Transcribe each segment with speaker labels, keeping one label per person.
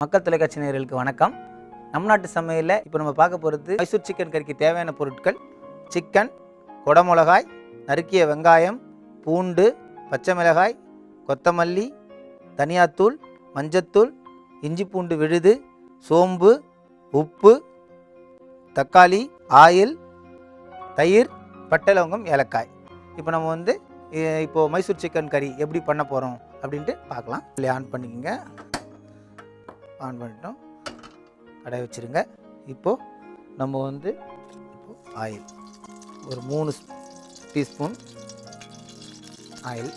Speaker 1: மக்கள் தொலைக்காட்சி நேயர்களுக்கு வணக்கம். நம் நாட்டு சமையலில் இப்போ நம்ம பார்க்க போகிறது மைசூர் சிக்கன் கறிக்கு தேவையான பொருட்கள்: சிக்கன், குடமிளகாய், நறுக்கிய வெங்காயம், பூண்டு, பச்சை மிளகாய், கொத்தமல்லி, தனியாத்தூள், மஞ்சத்தூள், இஞ்சி பூண்டு விழுது, சோம்பு, உப்பு, தக்காளி, ஆயில், தயிர், பட்டை லவங்கம், ஏலக்காய். இப்போ நம்ம இப்போது மைசூர் சிக்கன் கறி எப்படி பண்ண போகிறோம் அப்படின்ட்டு பார்க்கலாம். ஆன் பண்ணிக்கோங்க. ஆன் பண்ணிட்டோம். கடாய் வச்சுருங்க. இப்போது நம்ம ஆயில் ஒரு 3 டீஸ்பூன் ஆயில்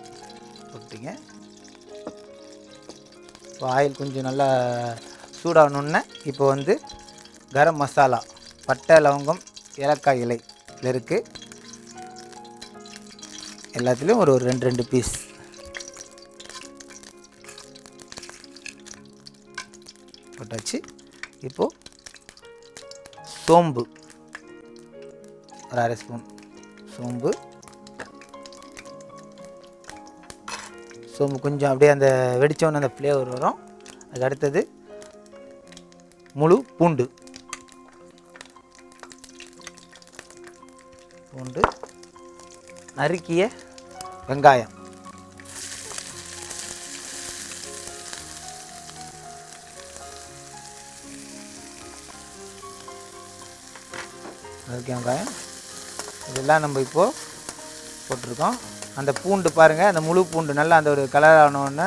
Speaker 1: போட்டிங்க. இப்போ ஆயில் கொஞ்சம் நல்லா சூடாகணுன்னே இப்போ கரம் மசாலா, பட்டை லவங்கம், ஏலக்காய் இலை இதில் இருக்குது. எல்லாத்துலேயும் ஒரு 2 பீஸ் போட்டாச்சு. இப்போது சோம்பு ஒரு 1/2 ஸ்பூன் சோம்பு கொஞ்சம் அப்படியே அந்த வெடித்தோன்னு அந்த ஃப்ளேவர் வரும். அதுக்கு அடுத்தது முழு பூண்டு, நறுக்கிய வெங்காயம், வெங்காயம் இதெல்லாம் நம்ம இப்போது போட்டிருக்கோம். அந்த பூண்டு பாருங்கள், அந்த முழு பூண்டு நல்லா அந்த ஒரு கலர் ஆனோடனே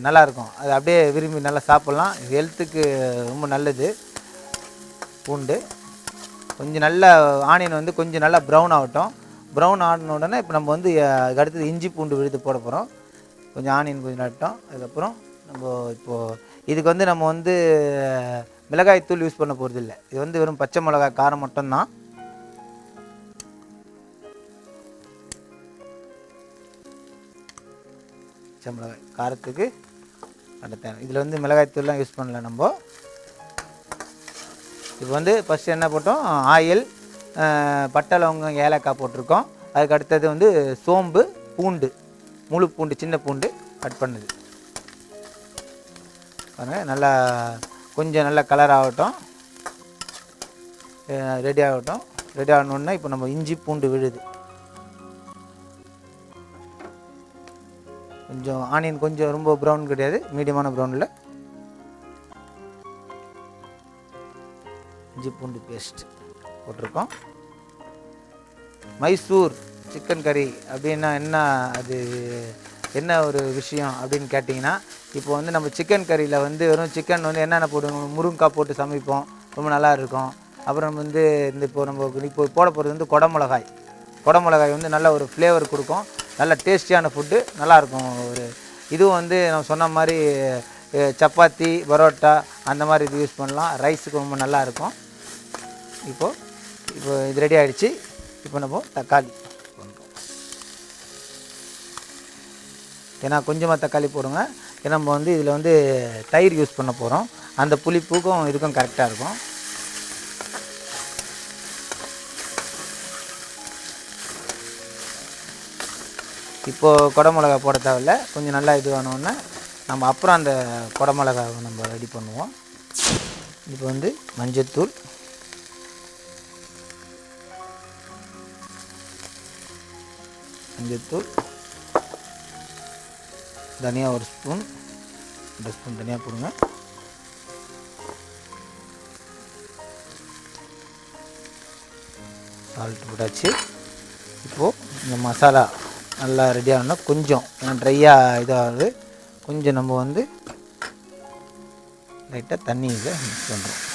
Speaker 1: நல்லாயிருக்கும். அது அப்படியே விரும்பி நல்லா சாப்பிட்லாம். ஹெல்த்துக்கு ரொம்ப நல்லது பூண்டு. கொஞ்சம் நல்லா ஆனியன் கொஞ்சம் நல்லா ப்ரௌன் ஆகட்டும். ப்ரௌன் ஆன உடனே இப்போ நம்ம அதுக்கு அடுத்தது இஞ்சி பூண்டு விழுது போட போகிறோம். கொஞ்சம் ஆனியன் கொஞ்சம் நட்டோம். அதுக்கப்புறம் நம்ம இப்போது இதுக்கு நம்ம மிளகாய் தூள் யூஸ் பண்ண போகிறது இல்லை. இது வெறும் பச்சை மிளகாய் காரம் மட்டும்தான். பச்சை மிளகாய் காரத்துக்கு அடுத்த இதில் மிளகாய் தூள்லாம் யூஸ் பண்ணல நம்ம. இப்போ ஃபஸ்ட்டு என்ன போட்டோம்? ஆயில், பட்டை லவங்கம், ஏலக்காய் போட்டிருக்கோம். அதுக்கு அடுத்தது சோம்பு, பூண்டு, முழு பூண்டு, சின்ன பூண்டு கட் பண்ணுது பாருங்கள். நல்லா கொஞ்சம் நல்லா கலர் ஆகட்டும், ரெடி ஆகட்டும். ரெடி ஆகணுன்னா இப்போ நம்ம இஞ்சி பூண்டு விழுது கொஞ்சம் ஆனியன் கொஞ்சம் ரொம்ப ப்ரௌன் கிடையாது, மீடியமான ப்ரௌனில் இஞ்சி பூண்டு பேஸ்ட் போட்டிருக்கோம். மைசூர் சிக்கன் கறி அப்படின்னா என்ன, அது என்ன ஒரு விஷயம் அப்படின்னு கேட்டிங்கன்னா, இப்போ நம்ம சிக்கன் கறியில் வெறும் சிக்கன் என்னென்ன போடுவோம்? முருங்கைக்காய் போட்டு சமைப்போம், ரொம்ப நல்லா இருக்கும். அப்புறம் இப்போ போட போகிறது குடமிளகாய் நல்ல ஒரு ஃப்ளேவர் கொடுக்கும். நல்ல டேஸ்டியான ஃபுட்டு, நல்லாயிருக்கும். இதுவும் நான் சொன்ன மாதிரி சப்பாத்தி, பரோட்டா அந்த மாதிரி இது யூஸ் பண்ணலாம். ரைஸுக்கு ரொம்ப நல்லாயிருக்கும். இப்போ இது ரெடி ஆகிடுச்சு. இப்போ நம்ம தக்காளி ஏன்னா கொஞ்சமாக தக்காளி போடுங்க. ஏன்னா நம்ம இதில் தயிர் யூஸ் பண்ண போகிறோம். அந்த புளிப்புக்கும் இதுக்கும் கரெக்டாக இருக்கும். இப்போது குடமிளகா போட தேவையில்ல. கொஞ்சம் நல்லா இதுவானோடனே நம்ம அப்புறம் அந்த குடமிளகாவை நம்ம ரெடி பண்ணுவோம். இப்போ மஞ்சத்தூள், தனியா 1 ஸ்பூன், 2 ஸ்பூன் தனியா போடுங்க. சால்ட் போட்டாச்சு. இப்போது இந்த மசாலா நல்லா ரெடி ஆகணும்னா கொஞ்சம் ட்ரையாக இதாகுது. கொஞ்சம் நம்ம லைட்டாக தண்ணி இதை மிக்ஸ் பண்ணுறோம்.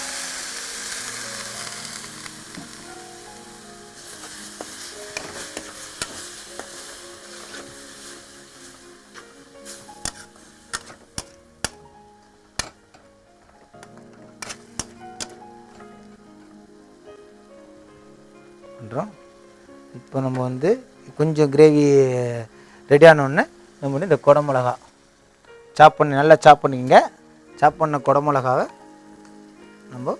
Speaker 1: இப்போ நம்ம கொஞ்சம் கிரேவி ரெடி ஆனோடனே நம்ம இந்த குடமிளகா நல்லா சாப் பண்ணிக்கங்க. சாப் பண்ண குடமிளகாவை நம்ம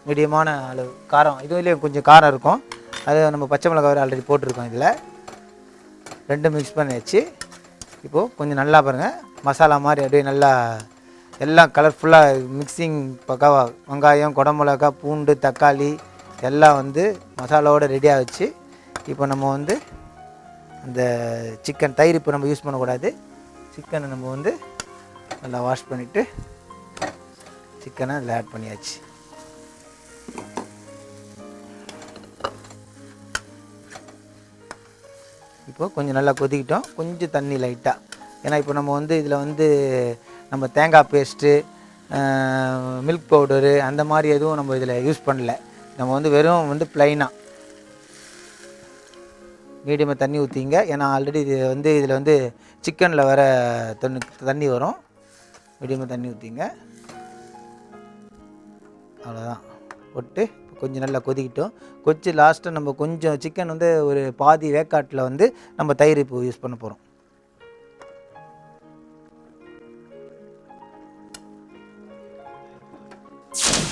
Speaker 1: மீடியமான அளவு காரம், இதுலேயும் கொஞ்சம் காரம் இருக்கும். அது நம்ம பச்சை மிளகாய் ஆல்ரெடி போட்டிருக்கோம். இதில் 2 மிக்ஸ் பண்ணியாச்சு. இப்போது கொஞ்சம் நல்லா பாருங்கள், மசாலா மாதிரி அப்படியே நல்லா எல்லாம் கலர்ஃபுல்லாக மிக்சிங் பக்காவாக வெங்காயம், குடமிளகா, பூண்டு, தக்காளி எல்லாம் வந்து மசாலாவோடு ரெடியாக வச்சு இப்போ நம்ம வந்து அந்த சிக்கன் தயிர் இப்போ நம்ம யூஸ் பண்ணக்கூடாது. சிக்கனை நம்ம வந்து நல்லா வாஷ் பண்ணிவிட்டு சிக்கனை அதில் ஆட் பண்ணியாச்சு. இப்போ கொஞ்சம் நல்லா கொதிக்கிட்டோம். கொஞ்சம் தண்ணி லைட்டாக, ஏன்னா இப்போ நம்ம வந்து இதில் வந்து நம்ம தேங்காய் பேஸ்ட்டு, மில்க் பவுடரு அந்த மாதிரி எதுவும் நம்ம இதில் யூஸ் பண்ணல. நம்ம வந்து வெறும் வந்து ப்ளைனாக மீடியமாக தண்ணி ஊற்றிங்க. ஏன்னா ஆல்ரெடி இது வந்து இதில் வந்து சிக்கனில் வர தண்ணி வரும். மீடியமாக தண்ணி ஊற்றிங்க. அவ்வளோதான் போட்டு கொஞ்சம் நல்லா கொதிக்கிட்டோம். கொதிச்சு லாஸ்ட்டாக நம்ம கொஞ்சம் சிக்கன் வந்து ஒரு பாதி வேக்காட்டில் வந்து நம்ம தயிர் இப்போ யூஸ் பண்ண போகிறோம்.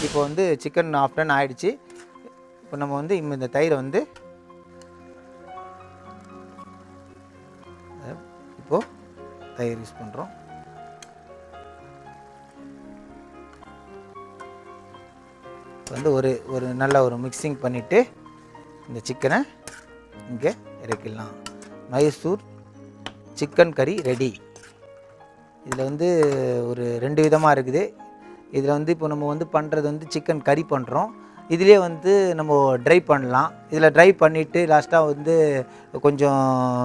Speaker 1: இப்போ வந்து சிக்கன் ஆஃப் டன் ஆகிடுச்சு. இப்போ நம்ம வந்து இந்த தயிரை வந்து இப்போது தயிர் யூஸ் பண்ணுறோம். வந்து ஒரு நல்ல ஒரு மிக்சிங் பண்ணிவிட்டு இந்த சிக்கனை இங்கே இறக்கிடலாம். மைசூர் சிக்கன் கறி ரெடி. இதில் வந்து ஒரு 2 விதமாக இருக்குது. இதில் வந்து இப்போ நம்ம வந்து பண்ணுறது வந்து சிக்கன் கறி பண்ணுறோம். இதிலே வந்து நம்ம ட்ரை பண்ணலாம். இதில் ட்ரை பண்ணிவிட்டு லாஸ்ட்டாக வந்து கொஞ்சம்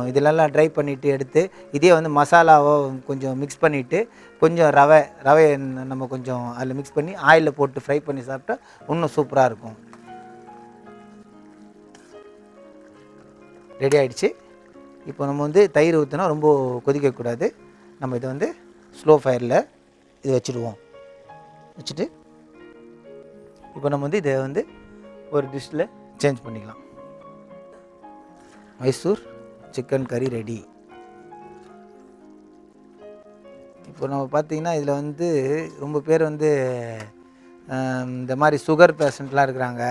Speaker 1: இதிலெல்லாம் ட்ரை பண்ணிவிட்டு எடுத்து இதே வந்து மசாலாவோ கொஞ்சம் மிக்ஸ் பண்ணிவிட்டு கொஞ்சம் ரவையை நம்ம கொஞ்சம் அதில் மிக்ஸ் பண்ணி ஆயிலில் போட்டு ஃப்ரை பண்ணி சாப்பிட்டா இன்னும் சூப்பராக இருக்கும். ரெடி ஆகிடுச்சு. இப்போ நம்ம வந்து தயிர் ஊற்றினா ரொம்ப கொதிக்கக்கூடாது. நம்ம இதை வந்து ஸ்லோ ஃபயரில் இது வச்சுடுவோம். வச்சுட்டு இப்போ நம்ம வந்து இதை வந்து ஒரு டிஷ்ஷில் சேஞ்ச் பண்ணிக்கலாம். மைசூர் சிக்கன் கறி ரெடி. இப்போ நம்ம பார்த்திங்கன்னா இதில் வந்து ரொம்ப பேர் வந்து இந்த மாதிரி சுகர் பேஷண்ட்லாம் இருக்கிறாங்க.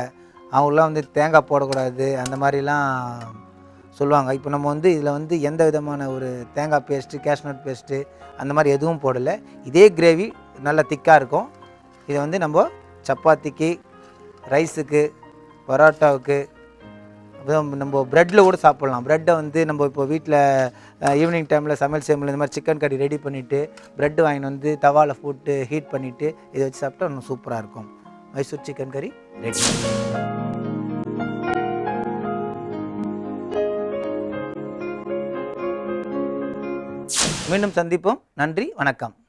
Speaker 1: அவங்களாம் வந்து தேங்காய் போடக்கூடாது அந்த மாதிரிலாம் சொல்லுவாங்க. இப்போ நம்ம வந்து இதில் வந்து எந்த விதமான ஒரு தேங்காய் பேஸ்ட்டு, கேஷ்நட் பேஸ்ட்டு அந்த மாதிரி எதுவும் போடலை. இதே கிரேவி நல்லா திக்காக இருக்கும். இதை வந்து நம்ம சப்பாத்திக்கு, ரைஸுக்கு, பரோட்டாவுக்கு, அப்புறம் நம்ம ப்ரெட்டில் கூட சாப்பிட்லாம். ப்ரெட்டை வந்து நம்ம இப்போ வீட்டில் ஈவினிங் டைமில் சமையல் செய்யும்போது இந்த மாதிரி சிக்கன் கறி ரெடி பண்ணிவிட்டு ப்ரெட்டு வாங்கிட்டு வந்து தவாவில் போட்டு ஹீட் பண்ணிவிட்டு இதை வச்சு சாப்பிட்டா இன்னும் சூப்பராக இருக்கும். மைசூர் சிக்கன் கறி ரெடி. மீண்டும் சந்திப்போம். நன்றி, வணக்கம்.